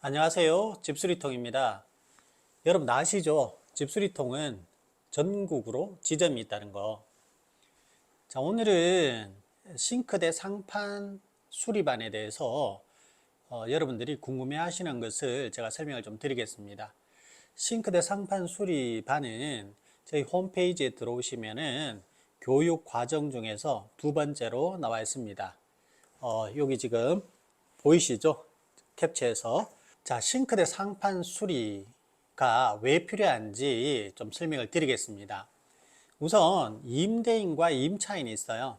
안녕하세요. 집수리통입니다. 여러분 아시죠? 집수리통은 전국으로 지점이 있다는 거. 자, 오늘은 싱크대 상판 수리반에 대해서 여러분들이 궁금해 하시는 것을 제가 설명을 좀 드리겠습니다. 싱크대 상판 수리반은 저희 홈페이지에 들어오시면은 교육 과정 중에서 두 번째로 나와 있습니다. 여기 지금 보이시죠? 캡처해서. 자, 싱크대 상판 수리가 왜 필요한지 좀 설명을 드리겠습니다. 우선 임대인과 임차인이 있어요.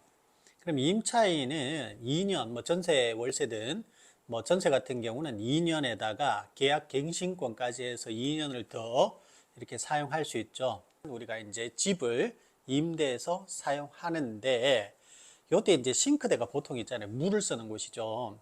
그럼 임차인은 2년, 전세, 월세든 전세 같은 경우는 2년에다가 계약 갱신권까지 해서 2년을 더 이렇게 사용할 수 있죠. 우리가 이제 집을 임대해서 사용하는데 요때 이제 싱크대가 보통 있잖아요. 물을 쓰는 곳이죠.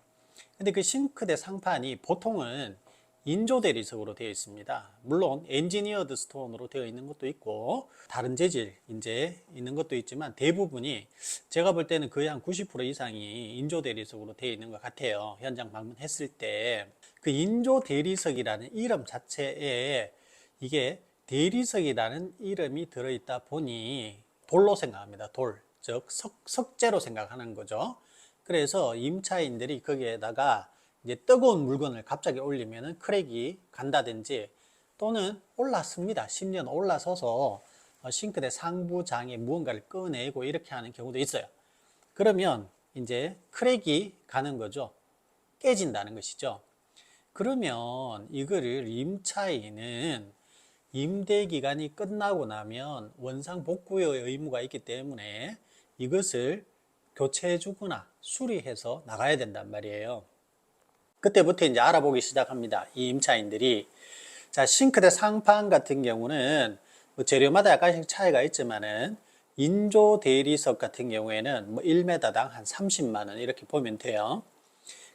근데 그 싱크대 상판이 보통은 인조 대리석으로 되어 있습니다. 물론 엔지니어드 스톤으로 되어 있는 것도 있고 다른 재질 이제 있는 것도 있지만 대부분이 제가 볼 때는 거의 한 90% 이상이 인조 대리석으로 되어 있는 것 같아요. 현장 방문했을 때 그 인조 대리석이라는 이름 자체에 이게 대리석이라는 이름이 들어있다 보니 돌로 생각합니다. 돌, 즉 석재로 생각하는 거죠. 그래서 임차인들이 거기에다가 이제 뜨거운 물건을 갑자기 올리면은 크랙이 간다든지 또는 올랐습니다. 심지어 올라서서 싱크대 상부장에 무언가를 꺼내고 이렇게 하는 경우도 있어요. 그러면 이제 크랙이 가는 거죠. 깨진다는 것이죠. 그러면 이거를 임차인은 임대 기간이 끝나고 나면 원상 복구의 의무가 있기 때문에 이것을 교체해 주거나 수리해서 나가야 된단 말이에요. 그때부터 이제 알아보기 시작합니다. 이 임차인들이. 자, 싱크대 상판 같은 경우는 재료마다 약간씩 차이가 있지만은 인조 대리석 같은 경우에는 1m당 한 30만 원 이렇게 보면 돼요.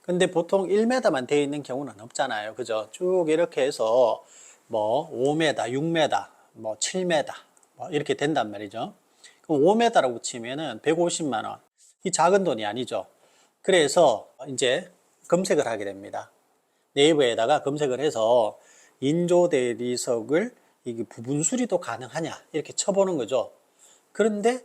근데 보통 1m만 되어 있는 경우는 없잖아요. 그죠? 쭉 이렇게 해서 5m, 6m, 7m 이렇게 된단 말이죠. 그럼 5m라고 치면은 150만 원. 이 작은 돈이 아니죠. 그래서 이제 검색을 하게 됩니다. 네이버에다가 검색을 해서 인조 대리석을 이게 부분 수리도 가능하냐 이렇게 쳐보는 거죠. 그런데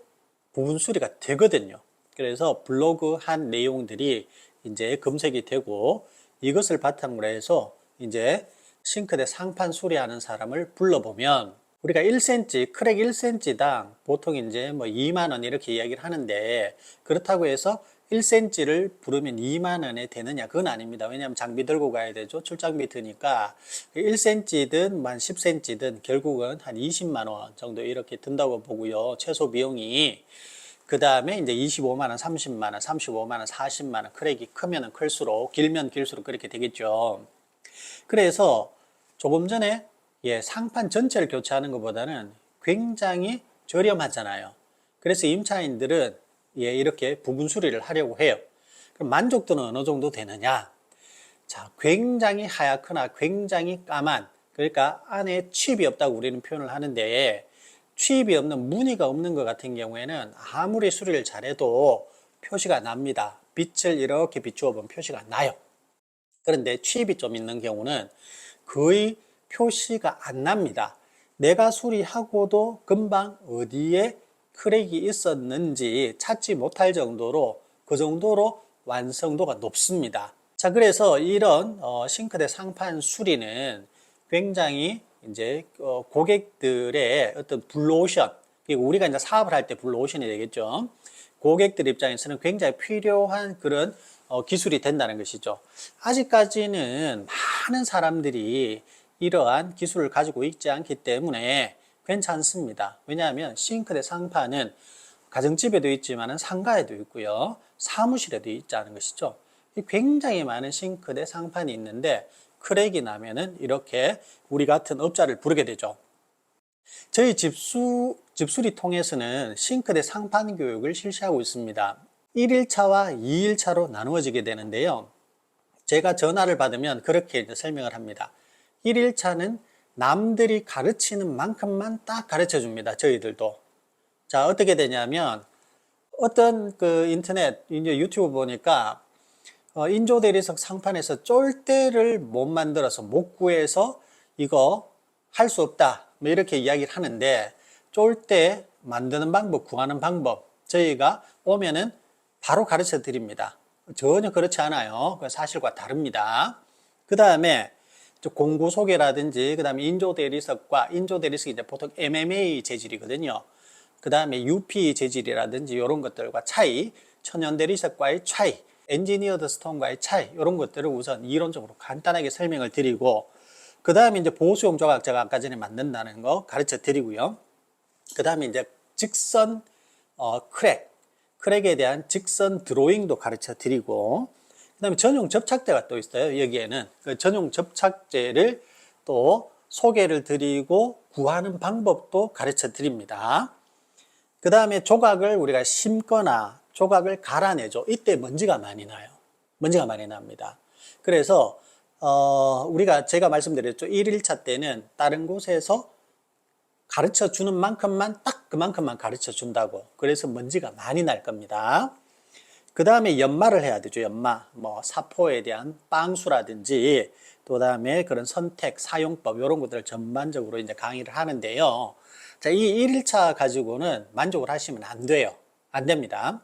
부분 수리가 되거든요. 그래서 블로그 한 내용들이 이제 검색이 되고 이것을 바탕으로 해서 이제 싱크대 상판 수리하는 사람을 불러보면 우리가 1cm, 크랙 1cm당 보통 이제 2만 원 이렇게 이야기를 하는데 그렇다고 해서 1cm를 부르면 2만 원에 되느냐? 그건 아닙니다. 왜냐하면 장비 들고 가야 되죠. 출장비 드니까 1cm든 10cm든 결국은 한 20만 원 정도 이렇게 든다고 보고요. 최소 비용이. 그 다음에 이제 25만 원, 30만 원, 35만 원, 40만 원 크랙이 크면 클수록 길면 길수록 그렇게 되겠죠. 그래서 조금 전에 상판 전체를 교체하는 것보다는 굉장히 저렴하잖아요. 그래서 임차인들은 이렇게 부분 수리를 하려고 해요. 그럼 만족도는 어느 정도 되느냐? 자, 굉장히 하얗거나 굉장히 까만, 그러니까 안에 칩이 없다고 우리는 표현을 하는데 칩이 없는 무늬가 없는 것 같은 경우에는 아무리 수리를 잘해도 표시가 납니다. 빛을 이렇게 비추어 보면 표시가 나요. 그런데 칩이 좀 있는 경우는 거의 표시가 안 납니다. 내가 수리하고도 금방 어디에 크랙이 있었는지 찾지 못할 정도로 그 정도로 완성도가 높습니다. 자, 그래서 이런 싱크대 상판 수리는 굉장히 이제 고객들의 어떤 블루오션, 우리가 이제 사업을 할 때 블루오션이 되겠죠. 고객들 입장에서는 굉장히 필요한 그런 기술이 된다는 것이죠. 아직까지는 많은 사람들이 이러한 기술을 가지고 있지 않기 때문에 괜찮습니다. 왜냐하면 싱크대 상판은 가정집에도 있지만 상가에도 있고요. 사무실에도 있다는 것이죠. 굉장히 많은 싱크대 상판이 있는데 크랙이 나면은 이렇게 우리 같은 업자를 부르게 되죠. 저희 집수리 통해서는 싱크대 상판 교육을 실시하고 있습니다. 1일차와 2일차로 나누어지게 되는데요. 제가 전화를 받으면 그렇게 이제 설명을 합니다. 1일차는 남들이 가르치는 만큼만 딱 가르쳐 줍니다. 저희들도. 자, 어떻게 되냐면 어떤 그 인터넷, 이제 유튜브 보니까 인조 대리석 상판에서 쫄대를 못 만들어서 못 구해서 이거 할 수 없다. 뭐 이렇게 이야기를 하는데 쫄대 만드는 방법, 구하는 방법 저희가 오면은 바로 가르쳐 드립니다. 전혀 그렇지 않아요. 사실과 다릅니다. 그 다음에 공구 소개라든지 그 다음에 인조 대리석과 인조 대리석이 이제 보통 MMA 재질이거든요. 그 다음에 UP 재질이라든지 이런 것들과 차이, 천연 대리석과의 차이, 엔지니어드 스톤과의 차이 이런 것들을 우선 이론적으로 간단하게 설명을 드리고 그 다음에 이제 보수용 조각 제가 아까 전에 만든다는 거 가르쳐 드리고요. 그 다음에 이제 직선 크랙에 대한 직선 드로잉도 가르쳐 드리고 그 다음에 전용 접착제가 또 있어요. 여기에는 그 전용 접착제를 또 소개를 드리고 구하는 방법도 가르쳐 드립니다. 그 다음에 조각을 우리가 심거나 조각을 갈아내죠. 이때 먼지가 많이 나요. 먼지가 많이 납니다. 그래서 제가 말씀드렸죠. 1일차 때는 다른 곳에서 가르쳐 주는 만큼만 딱 그만큼만 가르쳐 준다고. 그래서 먼지가 많이 날 겁니다. 그 다음에 연마를 해야 되죠. 연마. 뭐 사포에 대한 빵수라든지 또 다음에 그런 선택, 사용법 이런 것들을 전반적으로 이제 강의를 하는데요. 자, 이 1일차 가지고는 만족을 하시면 안 돼요. 안 됩니다.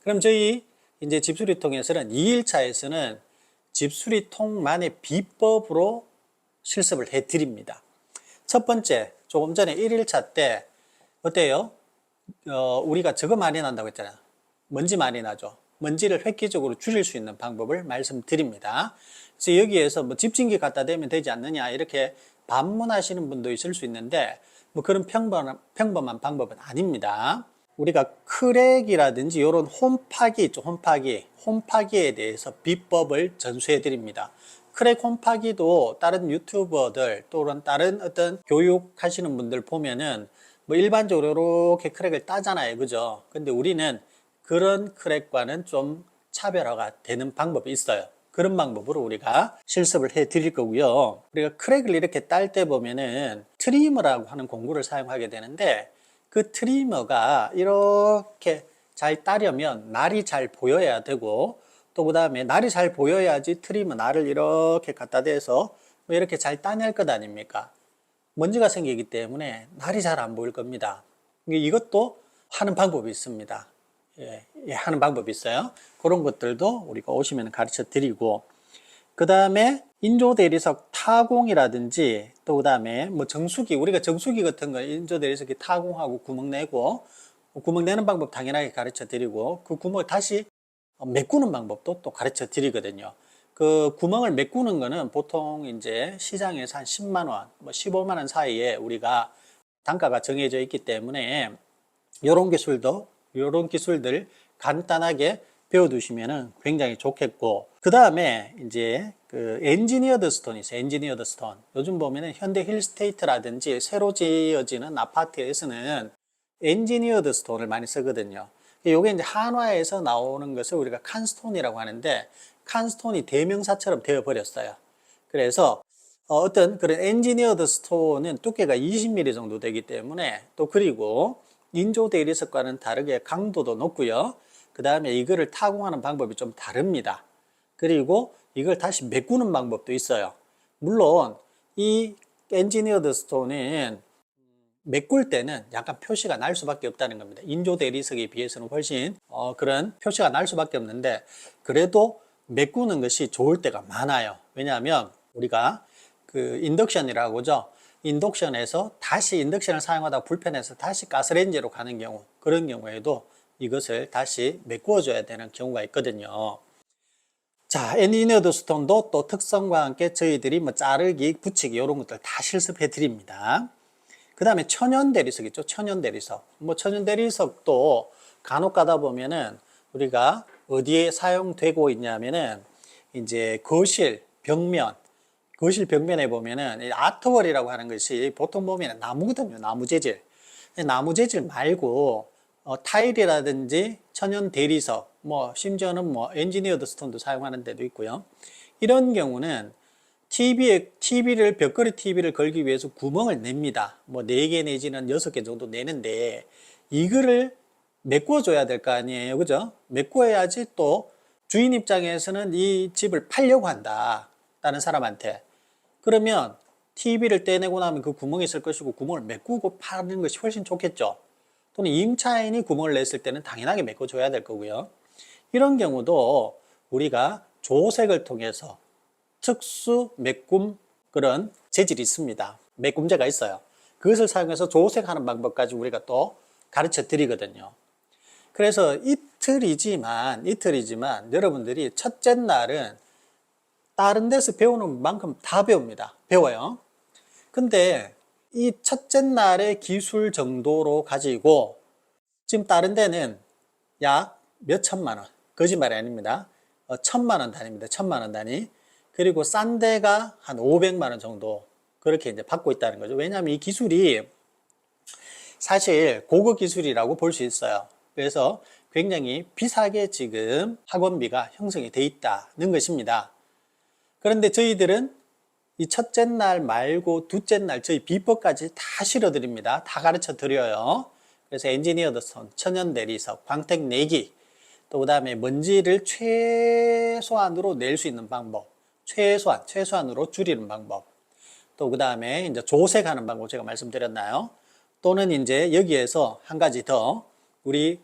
그럼 저희 이제 집수리통에서는 2일차에서는 집수리통만의 비법으로 실습을 해 드립니다. 첫 번째, 조금 전에 1일차 때 어때요? 우리가 저거 많이 난다고 했잖아요. 먼지 많이 나죠. 먼지를 획기적으로 줄일 수 있는 방법을 말씀드립니다. 그래서 여기에서 뭐 집진기 갖다 대면 되지 않느냐 이렇게 반문하시는 분도 있을 수 있는데 뭐 그런 평범한 방법은 아닙니다. 우리가 크랙이라든지 이런 홈파기 있죠. 홈파기에 대해서 비법을 전수해 드립니다. 크랙 홈파기도 다른 유튜버들 또는 다른 어떤 교육하시는 분들 보면은 뭐 일반적으로 이렇게 크랙을 따잖아요. 그죠? 근데 우리는 그런 크랙과는 좀 차별화가 되는 방법이 있어요. 그런 방법으로 우리가 실습을 해 드릴 거고요. 우리가 크랙을 이렇게 딸 때 보면은 트리머라고 하는 공구를 사용하게 되는데 그 트리머가 이렇게 잘 따려면 날이 잘 보여야 되고 또 그 다음에 날이 잘 보여야지 트리머 날을 이렇게 갖다 대서 뭐 이렇게 잘 따낼 것 아닙니까? 먼지가 생기기 때문에 날이 잘 안 보일 겁니다. 이것도 하는 방법이 있습니다. 하는 방법이 있어요. 그런 것들도 우리가 오시면 가르쳐 드리고 그 다음에 인조 대리석 타공이라든지 또 그 다음에 뭐 정수기 우리가 정수기 같은 거 인조 대리석이 타공하고 구멍 내고 구멍 내는 방법 당연하게 가르쳐 드리고 그 구멍을 다시 메꾸는 방법도 또 가르쳐 드리거든요. 그 구멍을 메꾸는 거는 보통 이제 시장에서 한 10만 원, 뭐 15만 원 사이에 우리가 단가가 정해져 있기 때문에 이런 기술들 간단하게 배워두시면 굉장히 좋겠고 그 다음에 이제 그 엔지니어드 스톤이 있어요. 엔지니어드 스톤. 요즘 보면은 현대 힐스테이트라든지 새로 지어지는 아파트에서는 엔지니어드 스톤을 많이 쓰거든요. 요게 이제 한화에서 나오는 것을 우리가 칸스톤이라고 하는데 칸스톤이 대명사처럼 되어 버렸어요. 그래서 어떤 그런 엔지니어드 스톤은 두께가 20mm 정도 되기 때문에 또 그리고 인조 대리석과는 다르게 강도도 높고요. 그 다음에 이거를 타공하는 방법이 좀 다릅니다. 그리고 이걸 다시 메꾸는 방법도 있어요. 물론 이 엔지니어드 스톤은 메꿀 때는 약간 표시가 날 수밖에 없다는 겁니다. 인조 대리석에 비해서는 훨씬 그런 표시가 날 수밖에 없는데 그래도 메꾸는 것이 좋을 때가 많아요. 왜냐하면 우리가 그 인덕션이라고 하죠. 인덕션에서 다시 인덕션을 사용하다가 불편해서 다시 가스레인지로 가는 경우 그런 경우에도 이것을 다시 메꾸어 줘야 되는 경우가 있거든요. 자, 엔지니어드 스톤도 또 특성과 함께 저희들이 뭐 자르기, 붙이기 이런 것들 다 실습해 드립니다. 그 다음에 천연 대리석 있죠. 천연 대리석. 뭐 천연 대리석도 간혹 가다 보면은 우리가 어디에 사용되고 있냐면은 이제 거실 벽면에 보면은 아트월이라고 하는 것이 보통 보면 나무거든요. 나무 재질. 나무 재질 말고 타일이라든지 천연 대리석, 뭐 심지어는 뭐 엔지니어드 스톤도 사용하는 데도 있고요. 이런 경우는 벽걸이 TV를 걸기 위해서 구멍을 냅니다. 뭐 4개 내지는 6개 정도 내는데 이거를 메꿔 줘야 될 거 아니에요. 그죠? 메꿔야지 또 주인 입장에서는 이 집을 팔려고 한다. 다른 사람한테. 그러면 TV를 떼내고 나면 그 구멍이 있을 것이고 구멍을 메꾸고 파는 것이 훨씬 좋겠죠. 또는 임차인이 구멍을 냈을 때는 당연하게 메꿔줘야 될 거고요. 이런 경우도 우리가 조색을 통해서 특수 메꿈 그런 재질이 있습니다. 메꿈제가 있어요. 그것을 사용해서 조색하는 방법까지 우리가 또 가르쳐 드리거든요. 그래서 이틀이지만 여러분들이 첫째 날은 다른 데서 배우는 만큼 다 배웁니다. 배워요. 근데 이 첫째 날의 기술 정도로 가지고 지금 다른 데는 약 몇천만 원, 거짓말이 아닙니다. 1,000만 원 단위입니다. 1,000만 원 단위. 그리고 싼 데가 한 500만 원 정도 그렇게 이제 받고 있다는 거죠. 왜냐하면 이 기술이 사실 고급 기술이라고 볼 수 있어요. 그래서 굉장히 비싸게 지금 학원비가 형성이 돼 있다는 것입니다. 그런데 저희들은 이 첫째 날 말고 둘째 날 저희 비법까지 다 실어드립니다. 다 가르쳐 드려요. 그래서 엔지니어드 손, 천연 대리석, 광택 내기, 또 그 다음에 먼지를 최소한으로 낼 수 있는 방법, 최소한으로 줄이는 방법, 또 그 다음에 이제 조색하는 방법 제가 말씀드렸나요? 또는 이제 여기에서 한 가지 더, 우리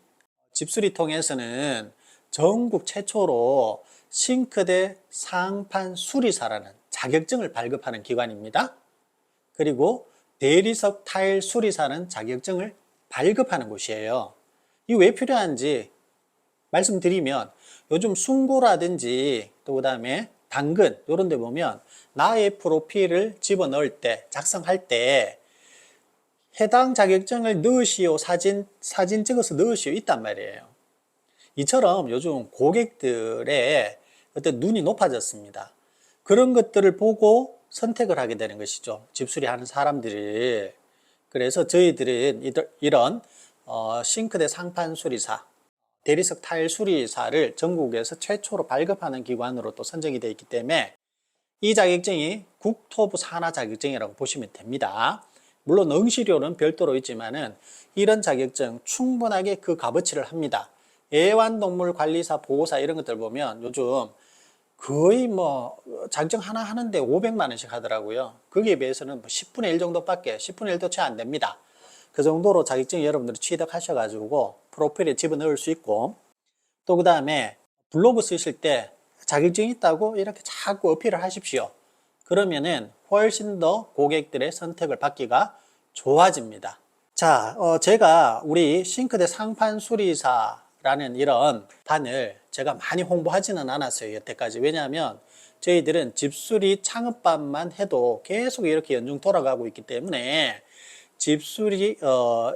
집수리통에서는 전국 최초로 싱크대 상판 수리사라는 자격증을 발급하는 기관입니다. 그리고 대리석 타일 수리사는 자격증을 발급하는 곳이에요. 이게 왜 필요한지 말씀드리면 요즘 숭고라든지 또 그 다음에 당근 이런 데 보면 나의 프로필을 집어넣을 때 작성할 때 해당 자격증을 넣으시오 사진 찍어서 넣으시오 있단 말이에요. 이처럼 요즘 고객들의 어떤 눈이 높아졌습니다. 그런 것들을 보고 선택을 하게 되는 것이죠. 집수리 하는 사람들이. 그래서 저희들은 이런 싱크대 상판 수리사, 대리석 타일 수리사를 전국에서 최초로 발급하는 기관으로 또 선정이 되어 있기 때문에 이 자격증이 국토부 산하 자격증이라고 보시면 됩니다. 물론 응시료는 별도로 있지만은 이런 자격증 충분하게 그 값어치를 합니다. 애완동물 관리사, 보호사 이런 것들 보면 요즘 거의 뭐 자격증 하나 하는데 500만 원씩 하더라고요. 거기에 비해서는 뭐 10분의 1 정도밖에 10분의 1도 채 안 됩니다. 그 정도로 자격증 여러분들이 취득하셔가지고 프로필에 집어넣을 수 있고, 또 그 다음에 블로그 쓰실 때 자격증이 있다고 이렇게 자꾸 어필을 하십시오. 그러면은 훨씬 더 고객들의 선택을 받기가 좋아집니다. 자, 제가 우리 싱크대 상판 수리사라는 이런 반을 제가 많이 홍보하지는 않았어요, 여태까지. 왜냐하면 저희들은 집수리 창업반만 해도 계속 이렇게 연중 돌아가고 있기 때문에 집수리,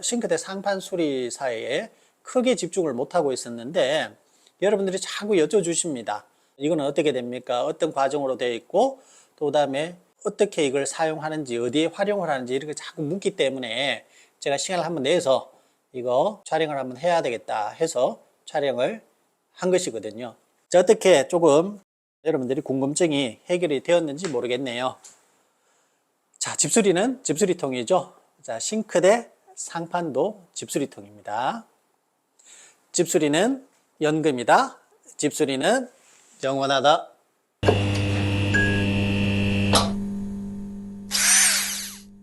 싱크대 상판 수리사에 크게 집중을 못하고 있었는데 여러분들이 자꾸 여쭤주십니다. 이거는 어떻게 됩니까? 어떤 과정으로 되어 있고, 또 그 다음에 어떻게 이걸 사용하는지, 어디에 활용을 하는지 이렇게 자꾸 묻기 때문에 제가 시간을 한번 내서 이거 촬영을 한번 해야 되겠다 해서 촬영을 한 것이거든요. 자, 어떻게 조금 여러분들이 궁금증이 해결이 되었는지 모르겠네요. 자, 집수리는 집수리통이죠. 자, 싱크대 상판도 집수리통입니다. 집수리는 연금이다. 집수리는 영원하다.